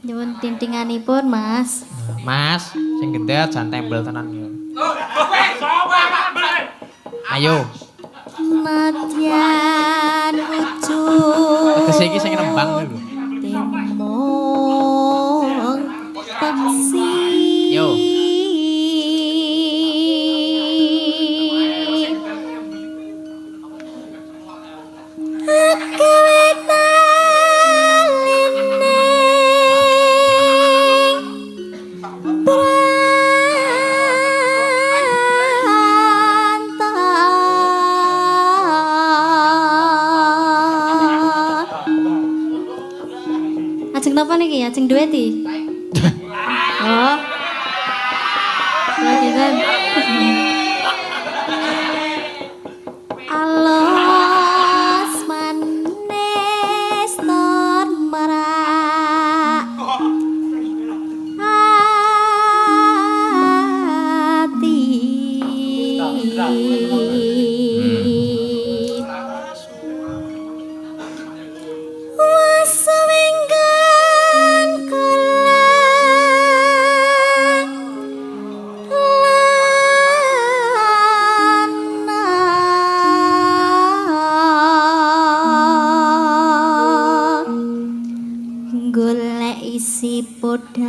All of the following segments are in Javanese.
Nyuwun tintinganipun, Mas. Mas, sing gendet jan tembel tenan yo. Ayo. Nadyan ujung. Tegese iki sing nembang lho. Timong peksi. Yo. Ajeng napa niki? Ajeng dueti? Oh. Dueti kan. Alos manis ton merak hati waswenggan golek isi podang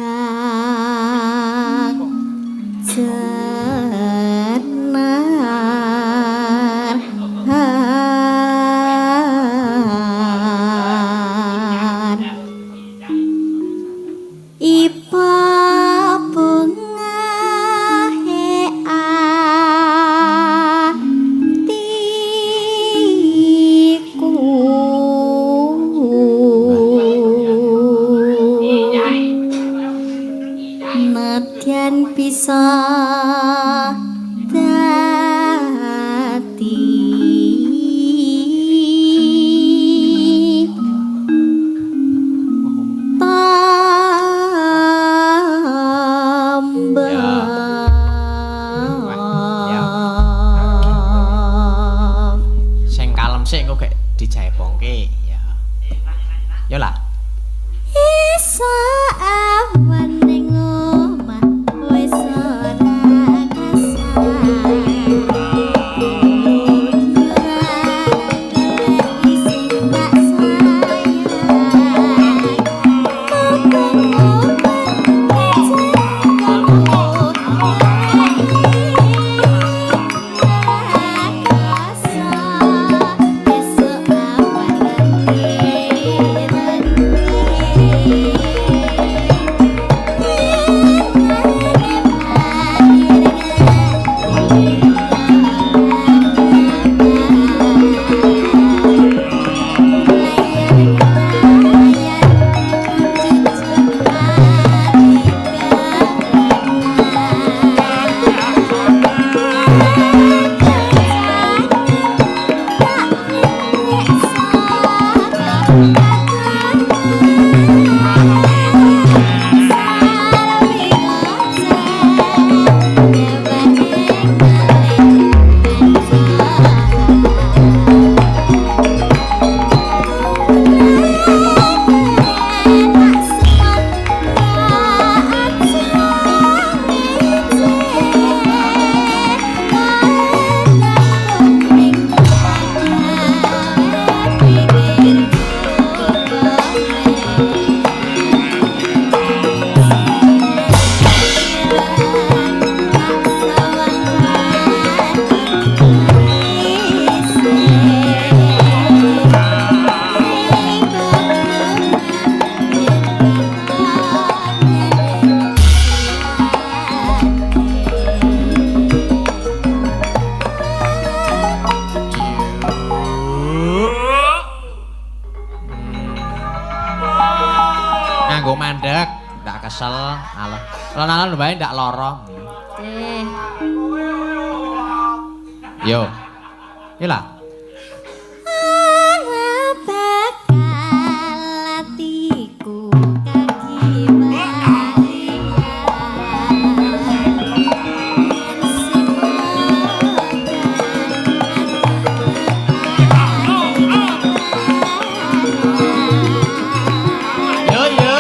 jenar ipa bunga hatiku nadyan bisa dadi tambah Sing kalem sik engko gek dijaepongke ya. Yo lah. isa awan ning omah wis ora Nganggo mandek, ndak kesel, alah. Alon-alon wae ndak lara. Yo. Yo lah. Yo yo.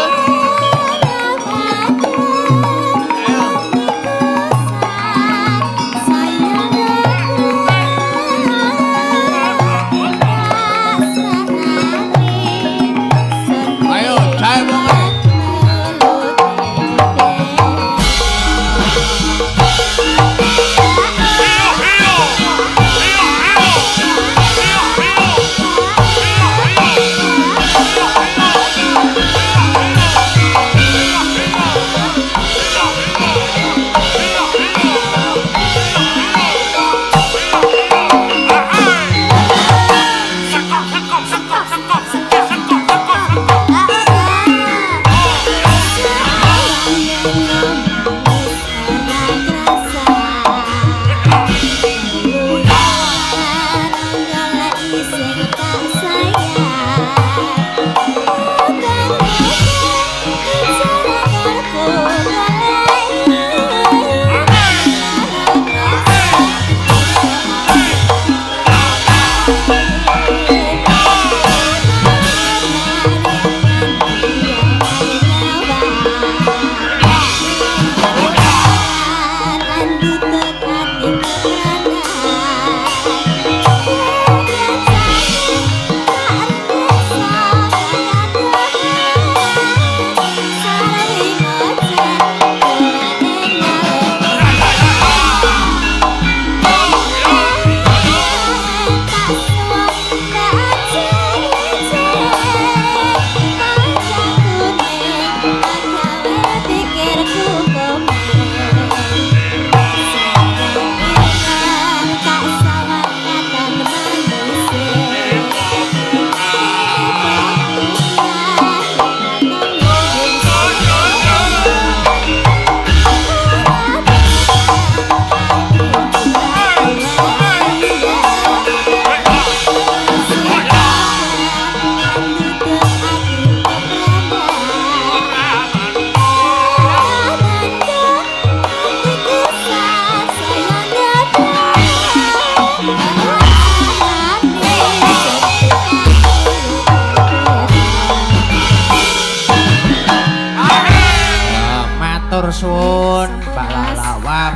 matur suwun, Mbak Lala. Wah,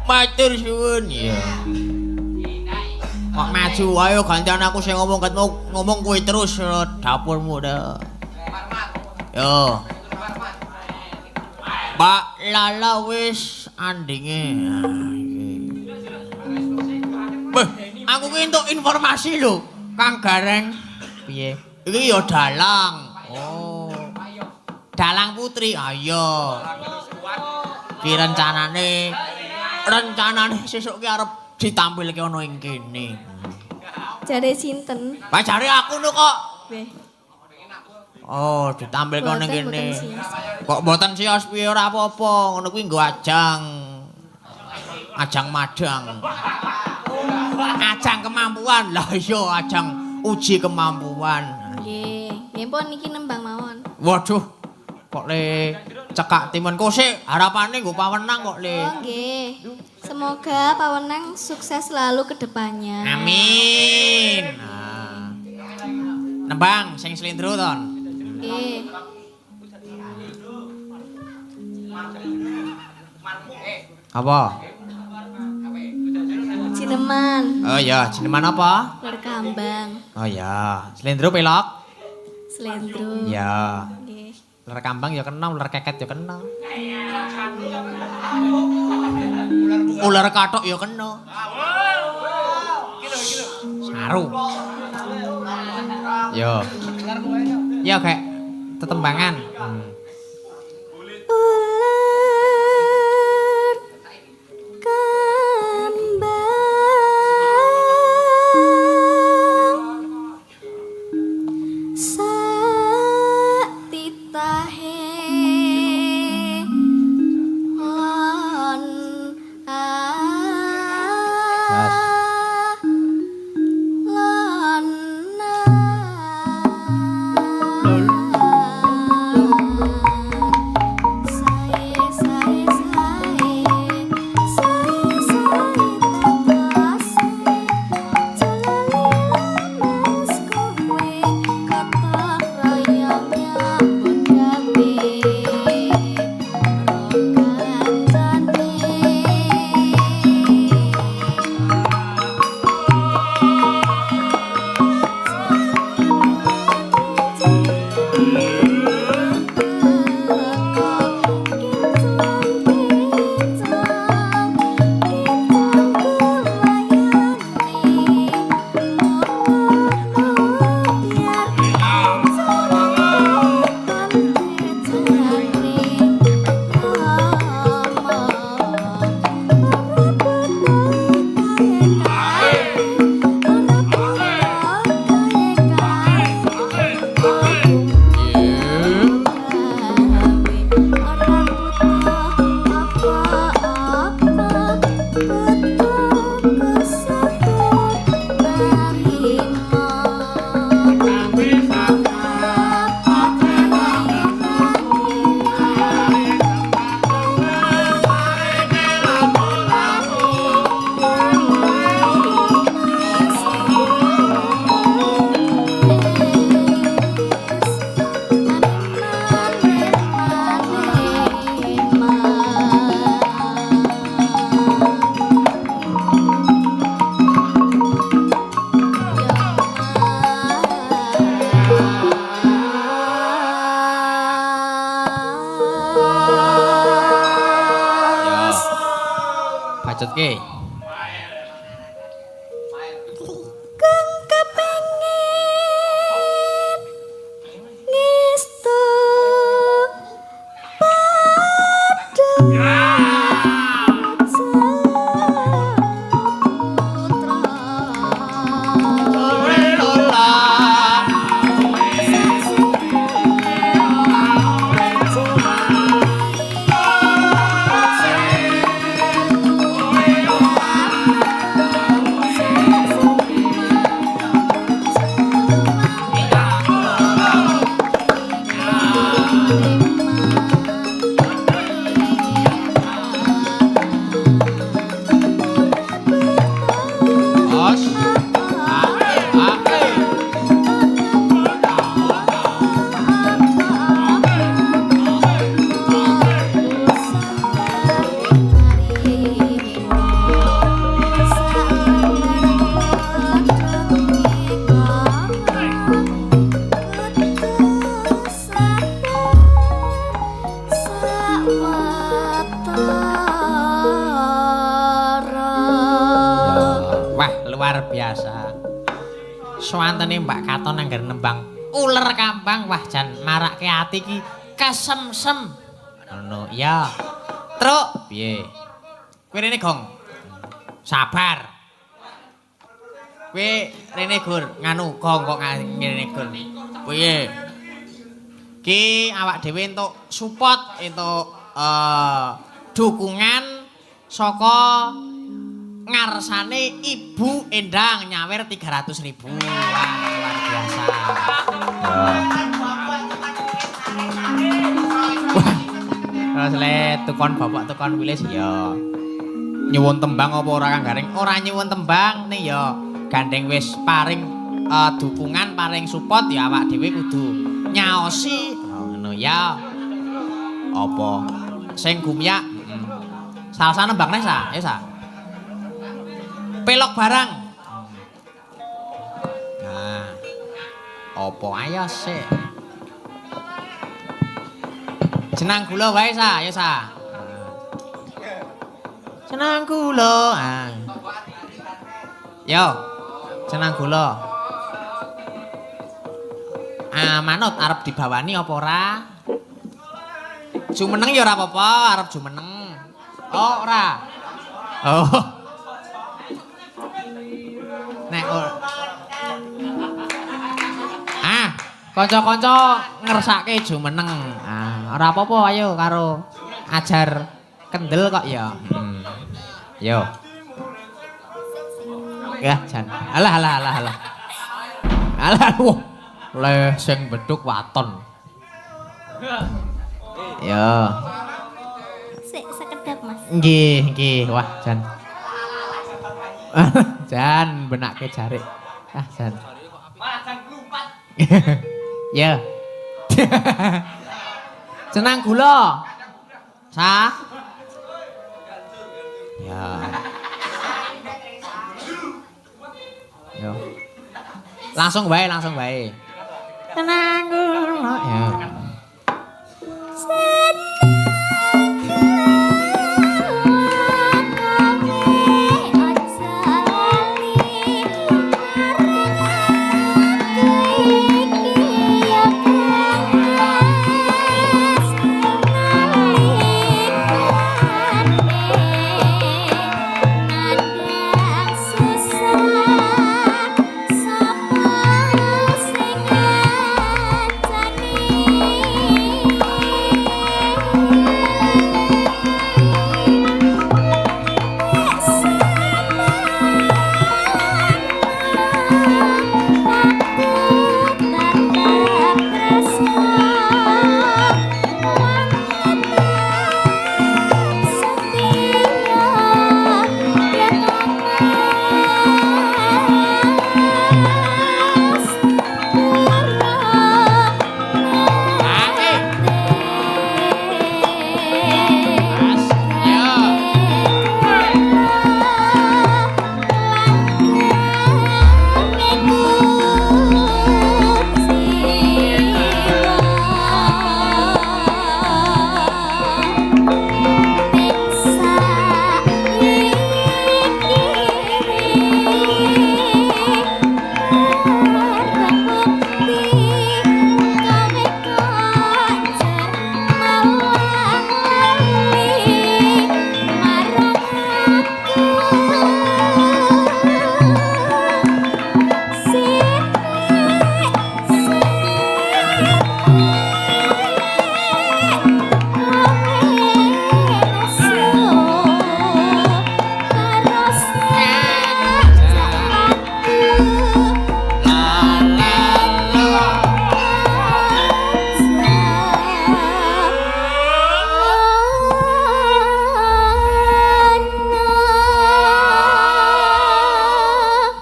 matur suwun ya. Kok maju ayo gantian aku sing ngomong kuwi terus dapurmu dah. Yo. Mbak Lala wis andinge. Beh, aku ki entuk informasi lho, Kang Gareng. Piye? Iki ya dalang. Oh. Dalang putri. Ayo. Ki rencanane sesuk ki arep ditampilke ana ing kene. Jare sinten? Lah jare aku lho kok. Nggih. Oh, ditampilke ning Boten, kene. boten sias. Kok mboten sios piye ora apa-apa, ngono kuwi nggo ajang. Ajang madang. Ajang kemampuan. Lah iya ajang uji kemampuan. Nggih, nggih pun niki nembang mawon. Waduh. Kok le cekak timun kosik harapane nggo pawenang kok le. Oh nggih. Semoga Pak Wenang sukses selalu ke depannya. Amin. Nah. Nembang sing slendro ton. Nggih. Apa? Cineman, Oh iya, jeneman apa? Lur Kambang, Oh iya, slendro pelok. Slendro. Ya. Nggih. Ular kambang ya kena, ular keket ya kena. Ular kathok ya kena. Saru. Yo. Ya kayak tetembangan. Ular Kambang sak titahe on Bacotke. Kang kepengin ngestu Os. luar biasa. Swantene Mbak Katon anggar nembang uler kampang wah jan marake ati iki kesemsem. Ngono, ya. Truk, piye? Kowe rene gong. Sabar. Kowe rene gur nganu gong kok ngene gur. Piye? Ki awak dhewe entuk support entuk dukungan saka ngarsane Ibu Endang nyawer 300.000. Wah, luar biasa. Wah. Terus le tukon bapak tukon wilis ya. Nyuwun tembang apa ora Kang Garing? Ora nyuwun tembang nih ya. Gandeng wis paring dukungan, paring support ya awak dhewe kudu nyaosi. Ngono ya. Apa sing gumyak? Salsa nembang nih sa, ya sa. Pelok barang. Nah. Apa ayo sih? Jenang gula wae sa, ya sa. Jenang gula. Ah. Yo. Jenang gula. Manut arep dibawani apa ora? Jumeneng ya ora apa-apa, arep jumeneng. Oh, ora. Oh. Nek kanca-kanca ngersake jumeneng. Ora apa-apa ayo karo ajar kendel kok ya. Yo. Ya, jan. Alah. Alah, wah. Le sing beduk waton. Yo. Sik sekedap, Mas. Nggih. Wah, jan. Jan benake jarik. Jan. Malah jan klumpat. Ya. Jenang gula. Sah. Ya. Yo. Langsung bae. Jenang gula. Ya.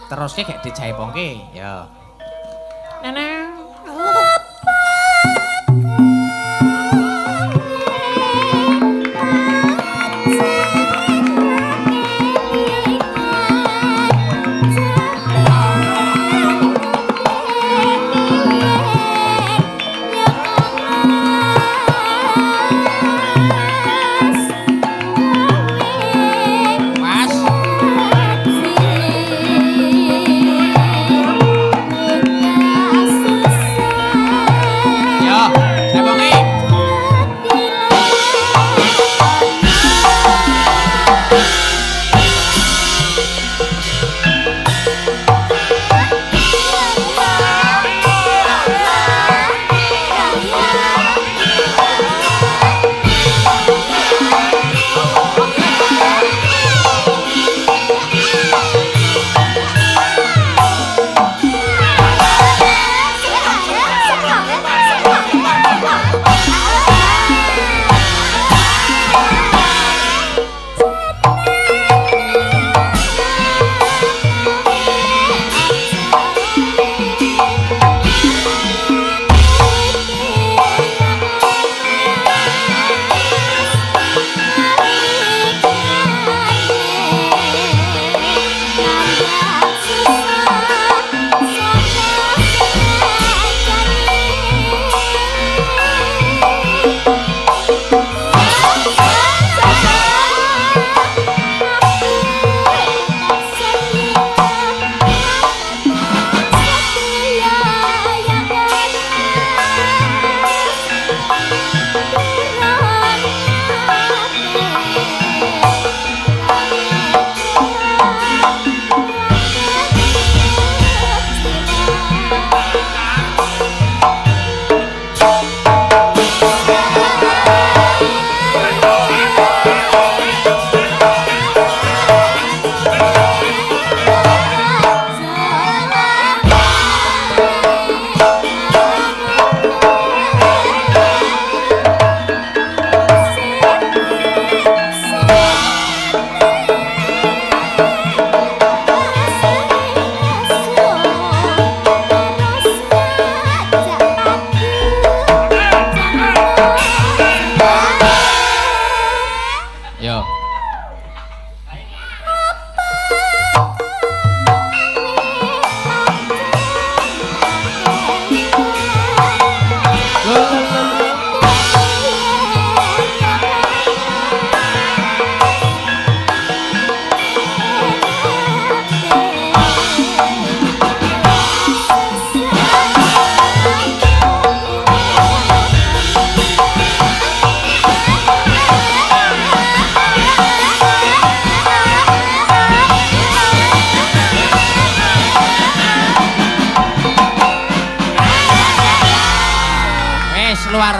Teruske gak dijaipongke ya. Neneng. Mas.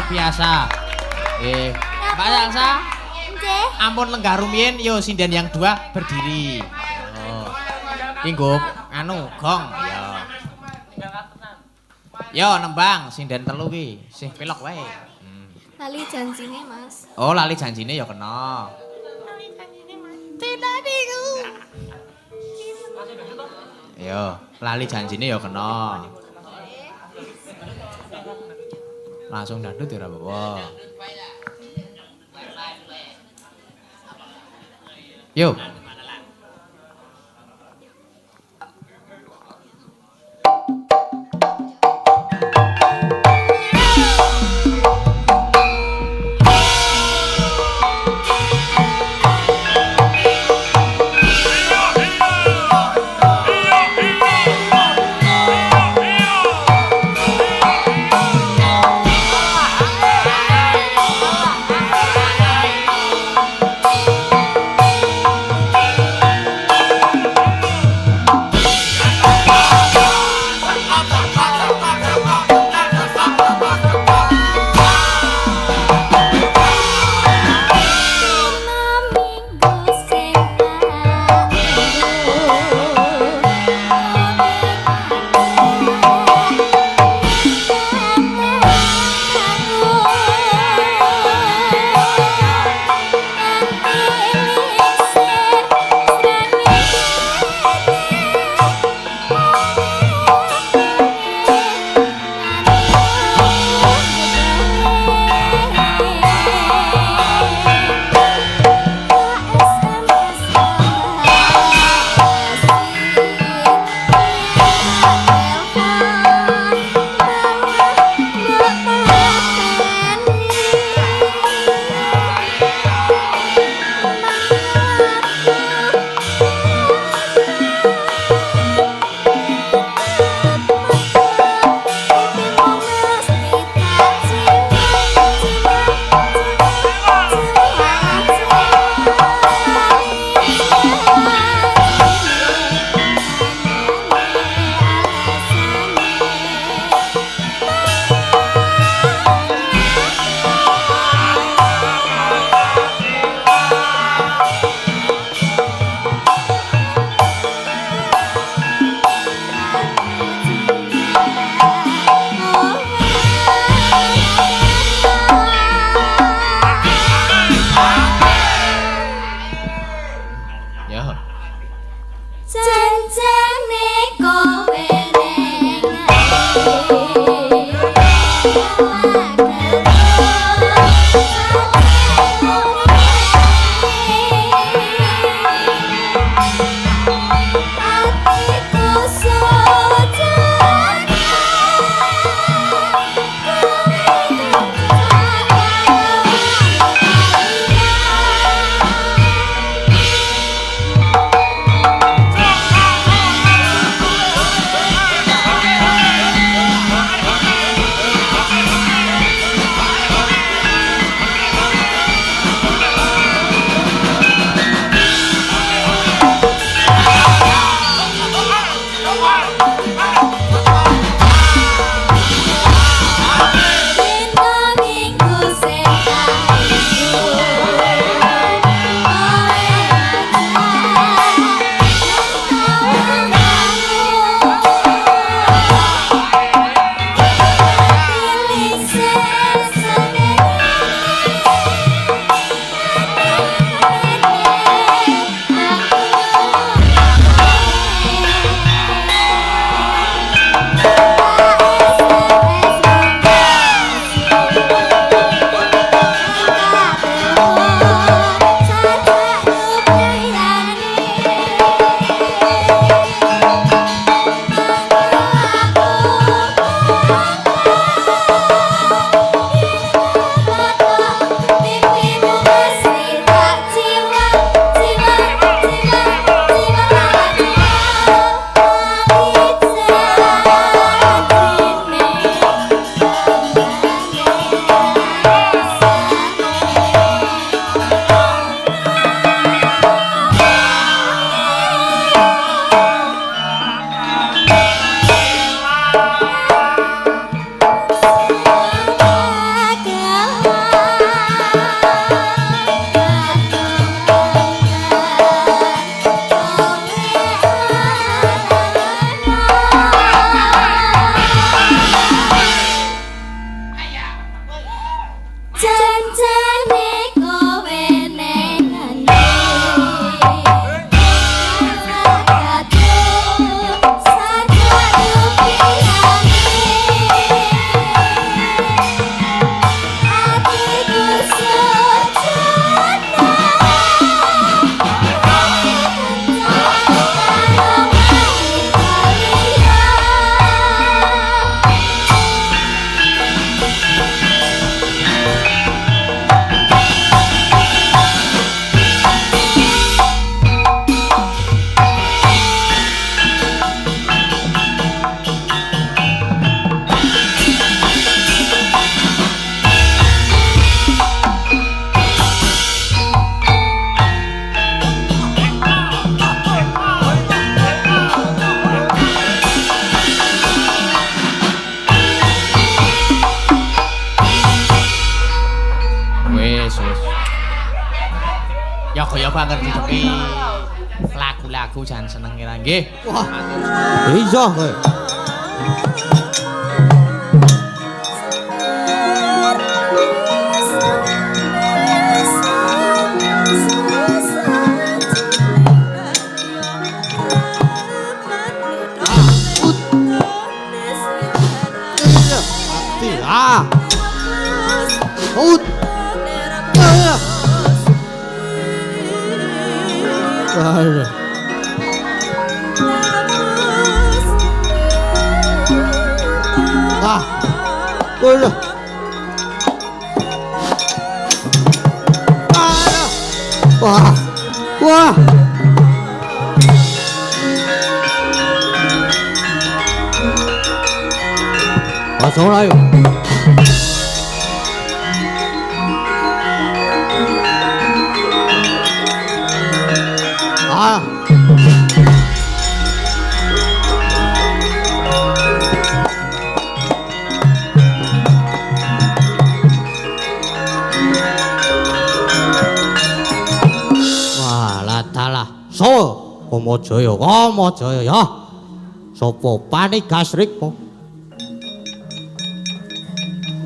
biasa. Mbak Salsa, Nggih. ampun lenggah rumiyin, yo sinden yang dua berdiri. Oh. Ki nggo anu gong, yo. Yo nembang sinden telu ki, sing pelok wae. Lali janjine, Mas. Oh, lali janjine ya kena. Yo, lali janjine ya kena. Langsung dandut ya ora apa-apa. Yo. Wis. Ya kaya banget tapi lagu-lagu jan seneng kira nggih. Wah. Iya kowe. Ah. Ut. Aduh. Ah. Aduh. Aduh. Wah. Wah. Masuk lah yuk. Ah. Wah, latalah. So, Kamajaya ya. Sapa panigasrikmu?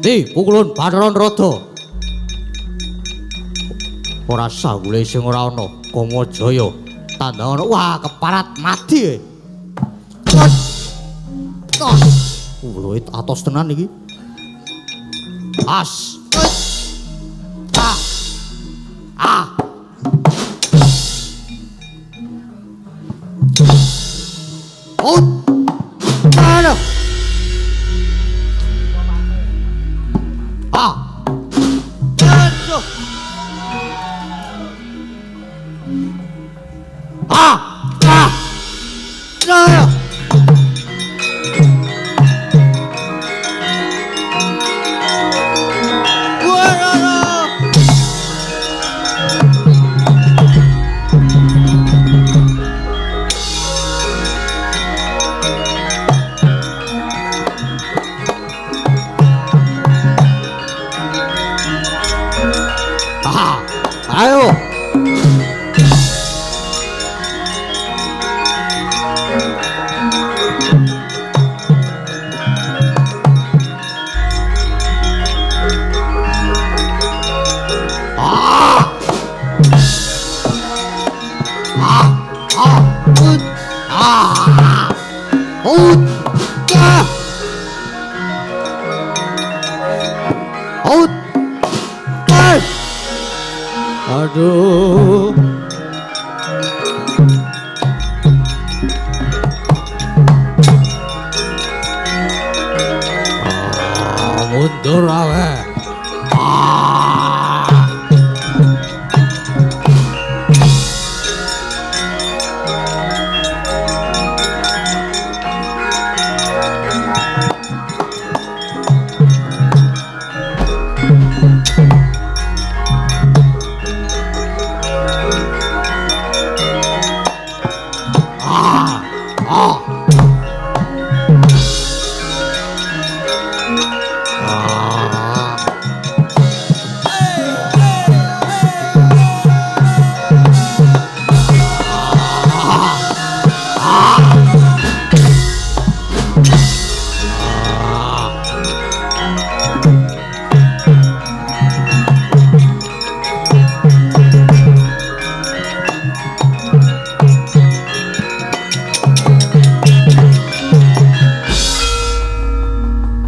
Di pukulun Bathara Rada. Ora sawule sing ora ana Kamajaya. Tandha ana wah keparat mati. Lho atos tenan iki. As. Ah. Ah. Oh. Aduh. Ah. Aduh. Ah. Ah. Aduh. Ayo. Aduh. Mundur awe.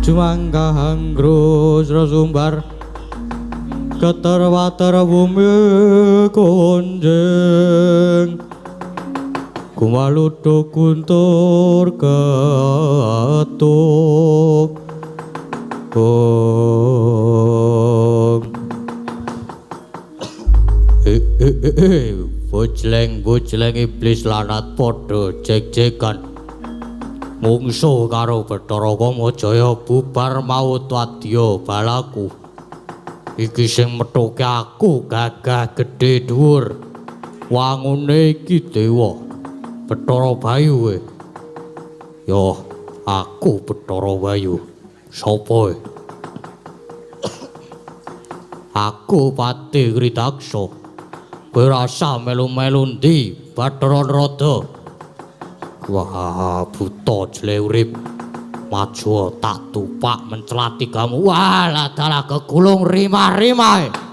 Jumangga hanggro sumbar keterwater bumi konjeng kumaludo kuntur ketuk bojleng iblis lanat podo jek-jekan mungsuh karo Bathara Kamajaya bubar maut wadya balaku iki sing methuke aku gagah gedhe dhuwur wangune iki dewa Bathara Bayu yo aku Bathara Bayu sapa Aku Pati Gridaksa. Kowe rasa melu-melu ndi, Bathara Narada? Wah, buta jle urip. Maju tak tupak mencelati kamu. Walah dalah kegulung rimah-rimah.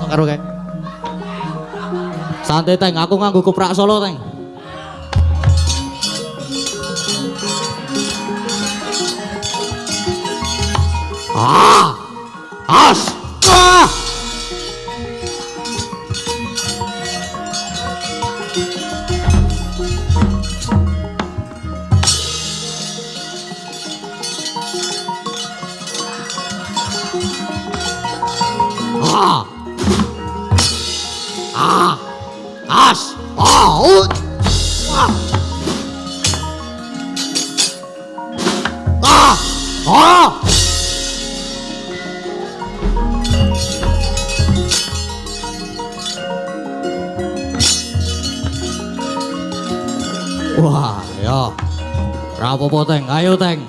Karo kae. Santai Teng, aku nganggo kuprak Solo Teng. As! Ah! As! Wah, ya. Rapopo Teng, ayo Teng.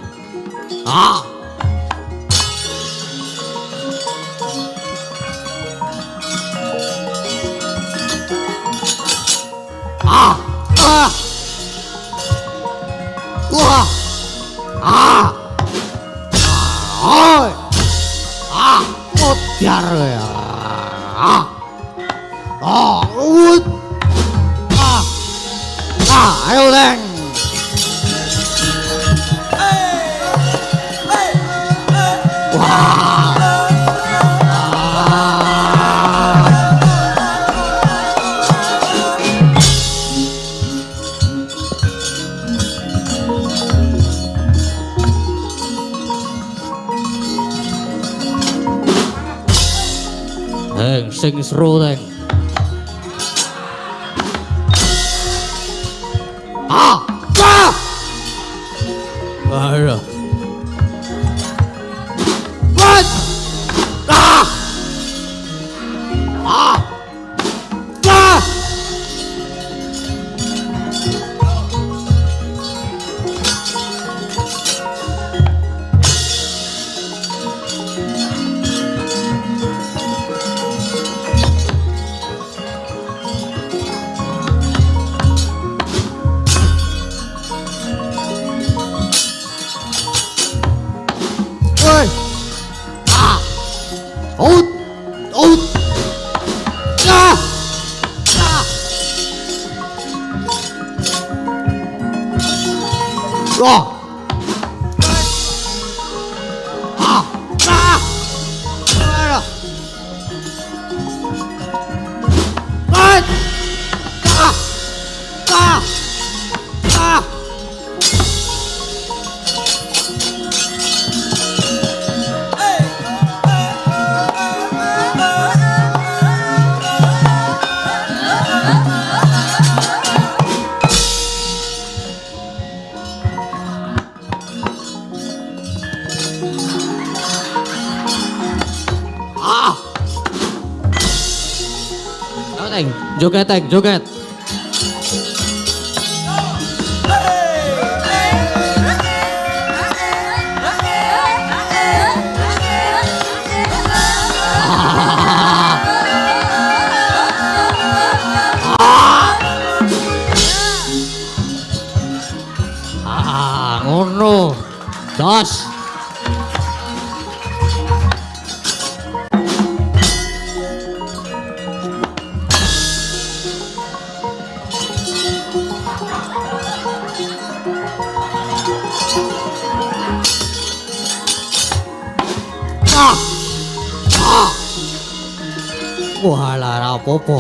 Biar ya. Ayo Teng. Teng, sing seru Teng. Aduh. What? Teng, joget Teng, joget. Ngono. Das. Walah rapopo.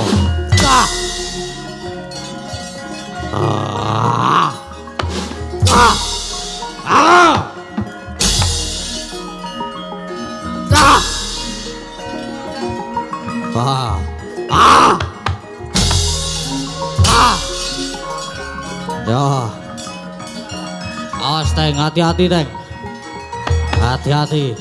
Ya. Awas Teng, hati-hati Teng. Hati-hati.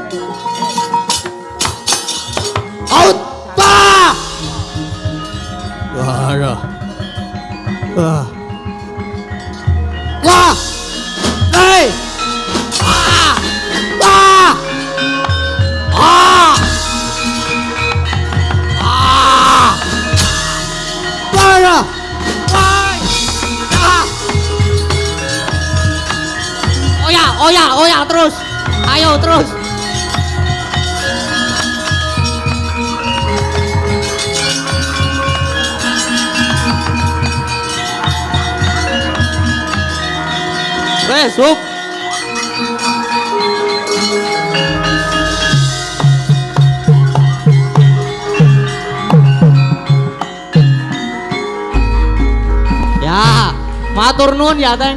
Out! Pa! Wah. Wah. Wah! Hey! Ah! Ah! Ah! Ah! Para! Ay! Ah! Oya terus. Ayo terus. Sup. Ya, matur nuwun ya, Teng.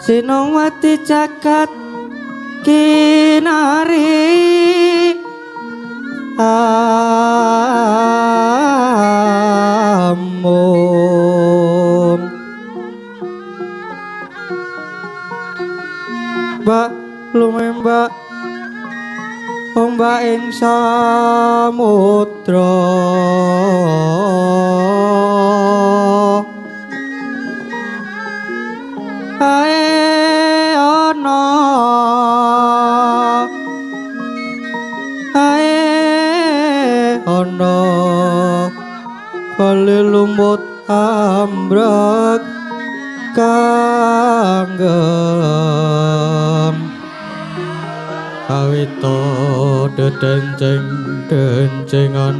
Sinongwati jagat kinari amung Mbak lumembak ombak ing samudra Kali lumut ambrek kanggem Kawito dedenceng-dencengan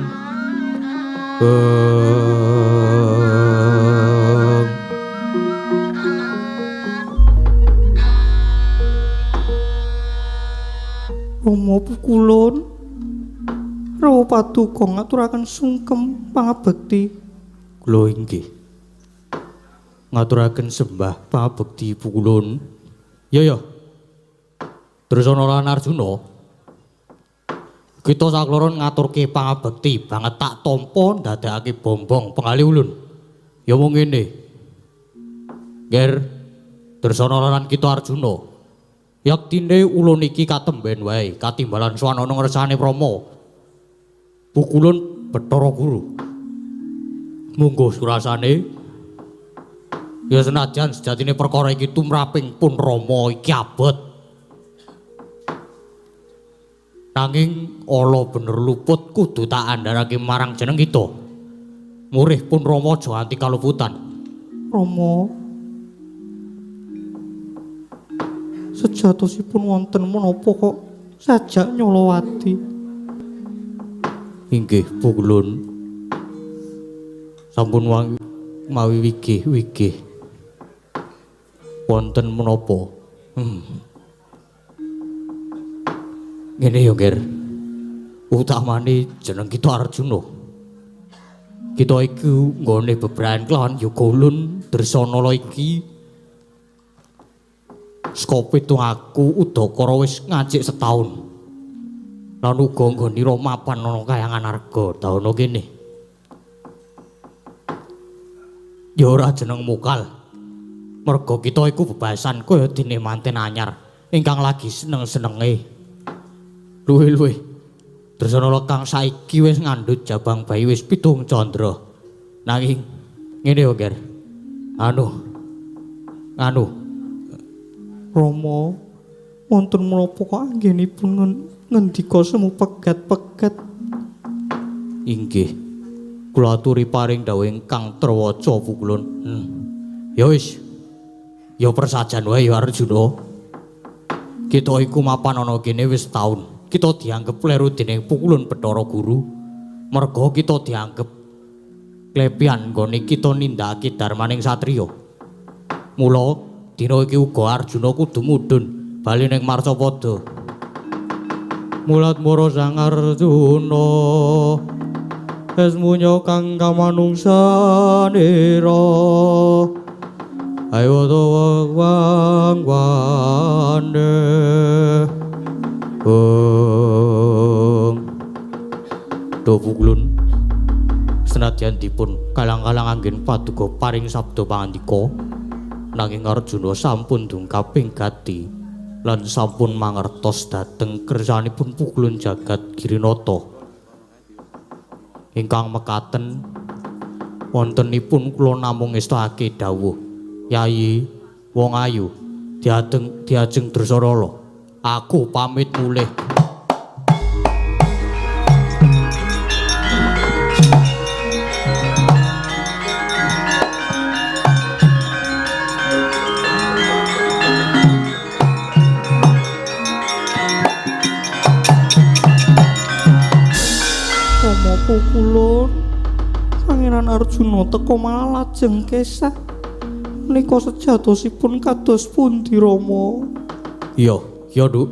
Romo pukulun Rawa paduka ngaturaken sungkem pangabekti. Kula inggih ngaturaken sembah pangabekti pukulun. Ya. Drusana lan Arjuna. Kita sakloron ngaturke pangabekti banget tak tampa ndadekake bombong pengali ulun. Ya mung ngene. Ger Drusana lan kita Arjuna. Yaktine ulun iki katemben wae katimbalan swanana ngersane Rama. Pukulun Bathara Guru. Monggo surasane. Ya senajan sejatine perkara iki tumraping pun Rama iki abot. Nanging ala bener luput kudu tak andharake marang jeneng kita. Murih pun Rama aja nganti kaluputan. Rama, sejatosipun wonten menapa kok sajak nyolowati? Inggih, Pukulun. Sampun mawi wigih. Wonten menapa? Ngene yo, Ger. Utamane jeneng kita Arjuna. Kita iku nggone bebrayan kelawan Yogalun Dresanala iki. Saka pitung aku Udakara wis ngajik setahun. Lan uga nggonira mapan ana Kahyangan Arga taun kene. Ya ora jeneng mukal. Merga kita iku bebasan kaya dene manten anyar ingkang lagi seneng-senenge. Luwih-luwih Dresanala kang saiki wis ngandhut jabang bayi wis 7 candra. Nanging ngene yo, Ger. Anu. Rama, wonten menapa kok anggenipun ngendika semu pegat-pegat? Inggih. Kula aturi paring dawuh ingkang trewaca Pukulun. Ya wis. Ya persajan wae ya Arjuna. Kita iku mapan ana kene wis taun. Kita dianggep kleru dening Pukulun Bathara Guru. Merga kita dianggep klepian nggone kita nindakake darmaning satriya. Mula dina iki uga Arjuna kudu mudhun bali ning Marcapada. Mulat mara Sang Arjuna esmunya kang kamanungsanira. Ayo to wang-wangane. Do Pukulun senadyan dipun kalang-kalang anggen paduka paring sabda pangandika nanging Arjuna sampun dungkaping gati lan sampun mangertos dhateng kersanipun Pukulun jagat Girinata ingkang mekaten wontenipun kula namung ngestake dawuh Yayi wong ayu diajeng Dresanala aku pamit mulih. Pukulun, Pangeran Arjuna teka malah lajeng kesah. Menika sejatosipun kados pundi Rama? Iya, Nduk.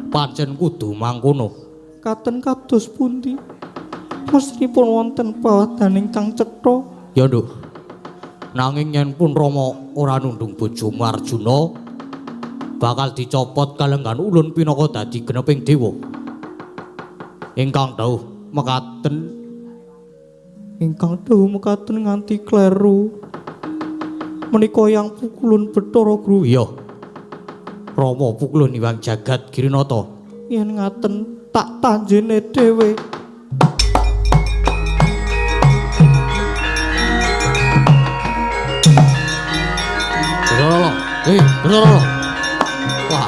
Pancen kudu mangkono. Katen kados pundi? Mestipun wonten pawadaning ingkang cetha. Ya, Nduk. Nanging yen pun Rama ora nundung bojomu Arjuna, bakal dicopot kalenggan ulun pinaka dadi geneping dewa. Ingkang dawuh mekaten nganti kleru. Menika yang Pukulun Bathara Guru. Iya. Rama Pukulun Hyang Jagat Girinata. Yen ngaten tak tanjene dhewe. Dresanala. Wah.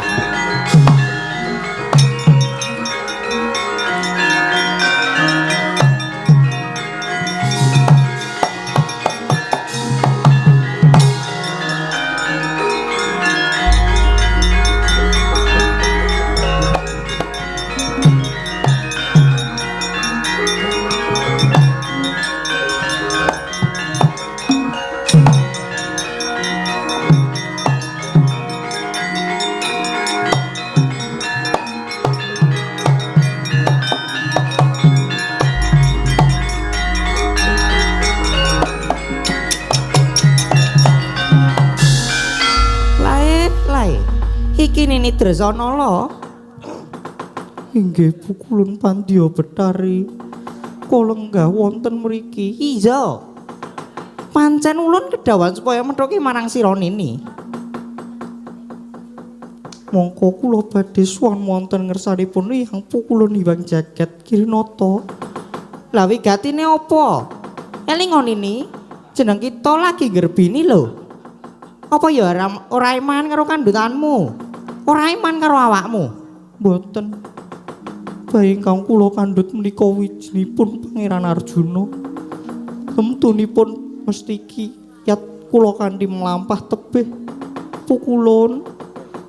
Iki Nini Dresanala. Inggih Pukulun Pandya Betari. Kula lenggah wonten mriki. Iya. Pancen ulun kedawan supaya methoke marang sira Nini. Mongko kula badhe suwan wonten ngersanipun Hyang Pukulun Hyang Jagat Girinata. Lah wigatine apa? Elingo Nini, jeneng kita lagi ngerbini lho. Apa ya ora iman karo kandhutanmu? Ora iman karo awakmu? Mboten. bayi ingkang kula kandhut menika wijinipun Pangeran Arjuna. Hemtunipun mesti kiyat kula kanthi mlampah tebih. Pukulun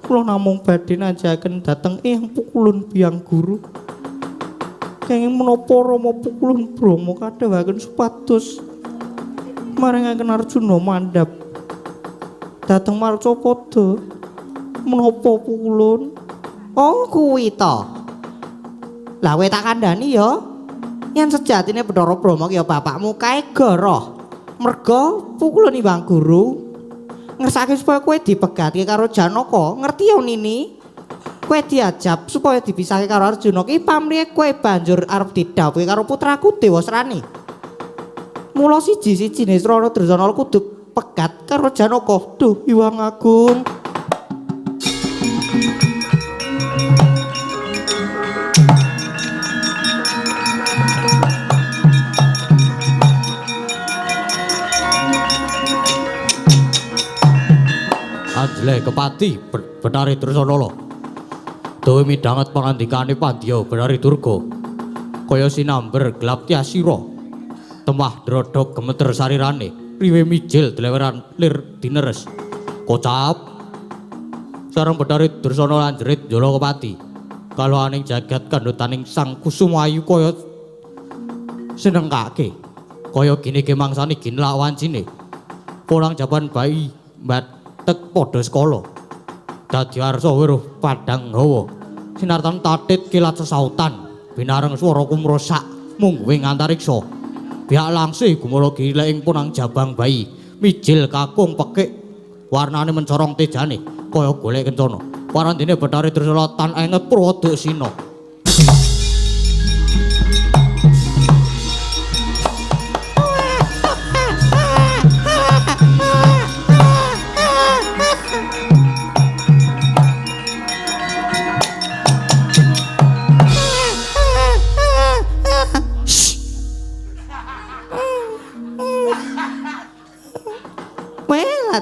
kula namung badhe najaken dhateng Eyang Pukulun Biang Guru. Kenging menapa Rama Pukulun Brama kadhawaken supados maringaken Arjuna mandhap dhateng Marcapada. Menapa Pukulun? Oh kuwi to. Lah kowe tak kandhani ya. Yen sejatine Bathara Brahma ki ya bapakmu kae goroh. Merga Pukulun Iwang Guru ngersake supaya kowe dipegatke karo Janaka. Ngerti ya Nini? Kowe diajab supaya dipisahke karo Arjuna ki pamrih kowe banjur arep didhawuhi karo putraku Dewasrani. Mula siji-sijine Srana Dresana kudu pegat karo Janaka. Duh, Iwang Agung. Anjle Kepati Betari Dresanala. Dawa midhanget pangandikane Pandya Betari Durga. Kaya sinamber gelap tyasira. Temah drodhok gemeter sarirane, riwe mijil dleweran lir dineres. Kocap sareng Betari Dresanala anjerit Jala Kepati. Kaloaning jagat kandhutaning Sang Kusumayu kaya senengkake. Kaya gini kemangsani ginlak wancine. Polang jaban bayi tek padha skala. Dadi arsa weruh padang hawa. Sinartan tatit kilat sesautan. Binareng swara kumrosak mungguing antariksa. Biak langsih gumula gilek ing punang jabang bayi. Mijil kakung pekik. Warnane mencorong tejane kaya golek kencana. Parandene Betari Dresanala tan enget Purwadasina.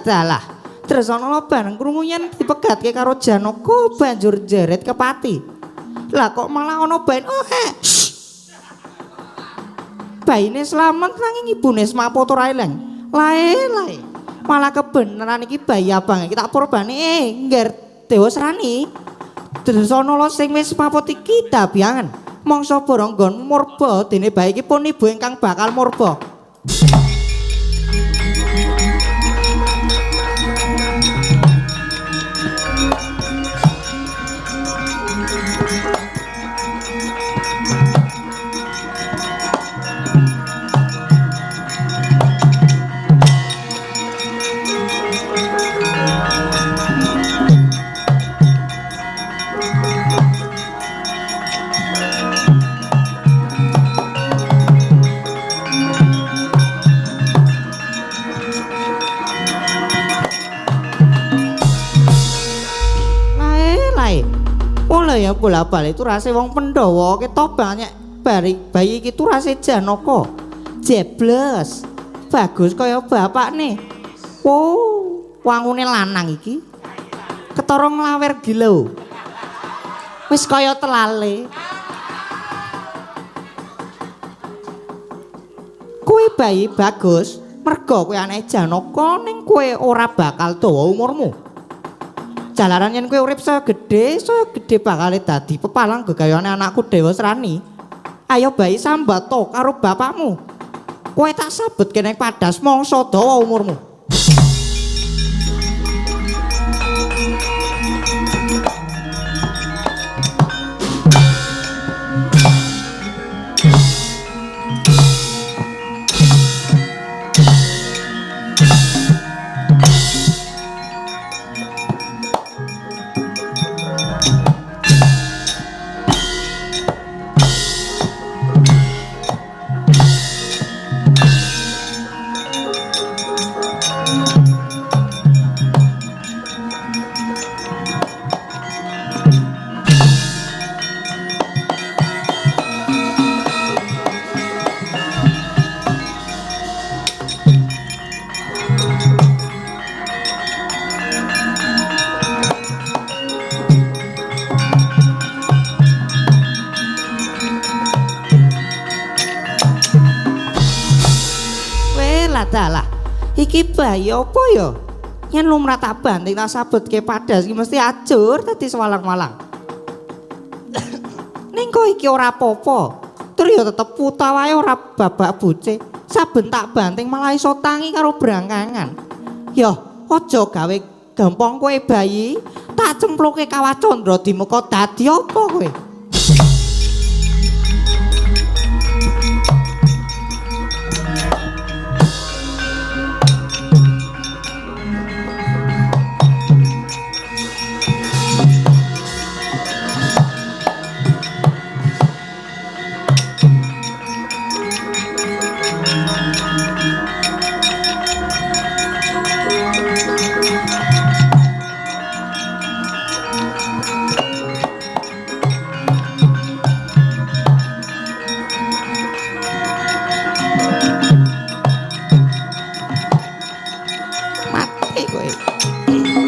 Dalah Dresanala bareng krungu yen dipegatke karo Janaka banjur njeret Kepati. Lah kok malah ana bayi bayine slamet nanging ibune semaput ora eleng. Lae malah kebeneran iki bayi abang iki tak purbane ngger Dewasrani. Dresanala sing wis semaput iki dabiangen mangsa boronggon murba dene bayi iki pun ibu ingkang bakal murba. Ya bola-bali turase wong Pandhawa ketok banyak bayi iki turase Janaka. Jebles. Bagus kaya bapakne. Oh, wangune lanang iki. Ketara nglawer gila. Wis kaya telale. Kowe bayi bagus, merga kowe anake Janaka ning kowe ora bakal dawa umurmu. Jalaran yen kowe urip saya gedhe bakal dadi pepalang gegayane anakku Dewasrani. Ayo bayi sambato karo bapakmu. Kowe tak sabetke ning padas mangsa dawa umurmu. adalah iki bayi apa ya? Yen lumrah tak banting tak sabutke padas iki mesti ajur dadi sewalang-walang. Ning kok iki ora apa-apa. Tur ya tetep puta wae ora babak buce. Saben tak banting malah iso tangi karo brangkangan. Ya, aja gawe gampang kowe bayi, tak cempluke Kawah Candra di muka dadi apa kowe? Mati kowe.